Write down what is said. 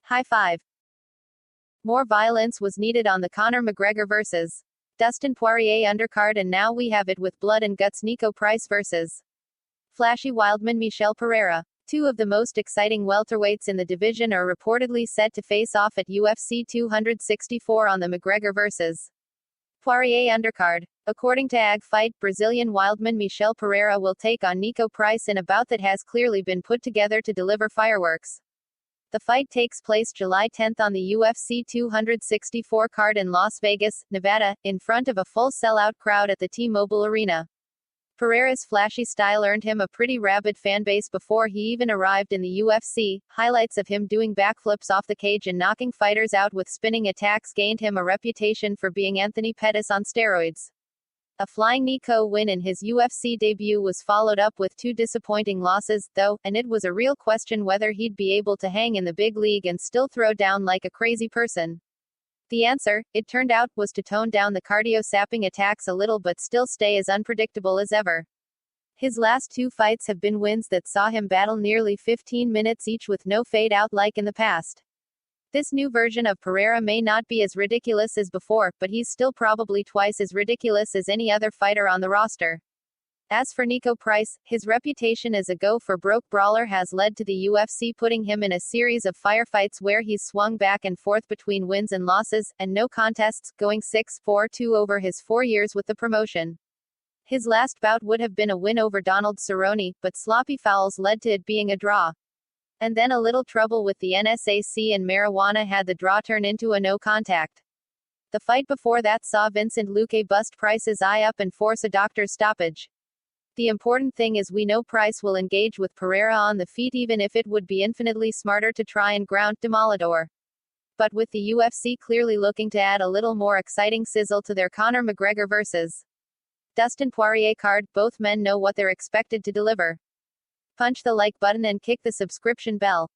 High five. More violence was needed on the Conor McGregor vs. Dustin Poirier undercard, and now we have it with blood and guts. Nico Price vs. Flashy Wildman Michel Pereira. Two of the most exciting welterweights in the division are reportedly set to face off at UFC 264 on the McGregor vs. Poirier undercard. According to AG Fight, Brazilian Wildman Michel Pereira will take on Nico Price in a bout that has clearly been put together to deliver fireworks. The fight takes place July 10 on the UFC 264 card in Las Vegas, Nevada, in front of a full sellout crowd at the T-Mobile Arena. Pereira's flashy style earned him a pretty rabid fanbase before he even arrived in the UFC. Highlights of him doing backflips off the cage and knocking fighters out with spinning attacks gained him a reputation for being Anthony Pettis on steroids. A flying Nico win in his UFC debut was followed up with two disappointing losses, though, and it was a real question whether he'd be able to hang in the big league and still throw down like a crazy person. The answer, it turned out, was to tone down the cardio-sapping attacks a little but still stay as unpredictable as ever. His last two fights have been wins that saw him battle nearly 15 minutes each with no fade-out like in the past. This new version of Pereira may not be as ridiculous as before, but he's still probably twice as ridiculous as any other fighter on the roster. As for Nico Price, his reputation as a go-for-broke brawler has led to the UFC putting him in a series of firefights where he's swung back and forth between wins and losses, and no contests, going 6-4-2 over his 4 years with the promotion. His last bout would have been a win over Donald Cerrone, but sloppy fouls led to it being a draw. And then a little trouble with the NSAC and marijuana had the draw turn into a no contact. The fight before that saw Vincent Luque bust Price's eye up and force a doctor's stoppage. The important thing is we know Price will engage with Pereira on the feet, even if it would be infinitely smarter to try and ground Demoledor. But with the UFC clearly looking to add a little more exciting sizzle to their Conor McGregor vs. Dustin Poirier card, both men know what they're expected to deliver. Punch the like button and kick the subscription bell.